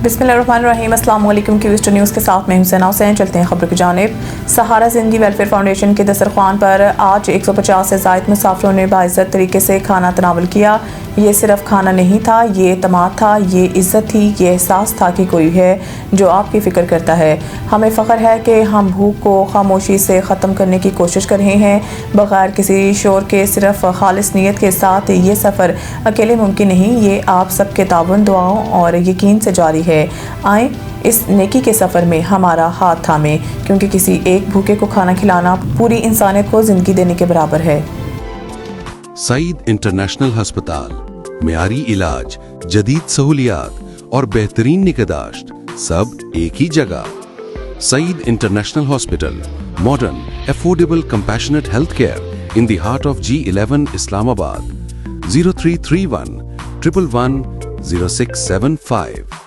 बिस्मिल्लाहिर्रहमानिर्रहीम। अस्सलाम वालेकुम। क्यूस्ट न्यूज़ के साथ मैं हुसैन हुसैन। चलते हैं खबर की जानिब। सहारा ज़िंदगी वेलफेयर फाउंडेशन के दस्तरखान पर आज 150 से ज़ायद मुसाफिरों ने बाइज़्ज़त तरीके से खाना तनावल किया। ये सिर्फ खाना नहीं था, ये एतमाद था, ये इज़्ज़त थी, ये एहसास था कि कोई है जो आपकी फ़िक्र करता है। हमें फ़ख्र है कि हम भूख को खामोशी से ख़त्म करने की कोशिश कर रहे हैं, बग़ैर किसी शोर के, सिर्फ खालिस नीयत के साथ। ये सफ़र अकेले मुमकिन नहीं, ये आप सबके ताउन, दुआओं और यकीन से जारी है। आए इस नेकी के सफ़र में हमारा हाथ थामें, क्योंकि किसी एक भूखे को खाना खिलाना पूरी इंसानियत को ज़िंदगी देने के बराबर है। सईद इंटरनेशनल हस्पताल, मियारी इलाज, जदीद सहूलियात और बेहतरीन निगहदाश्त सब एक ही जगह। Saeed international hospital, modern, affordable, compassionate health care in the heart of G11 Islamabad. 0331 111 0675।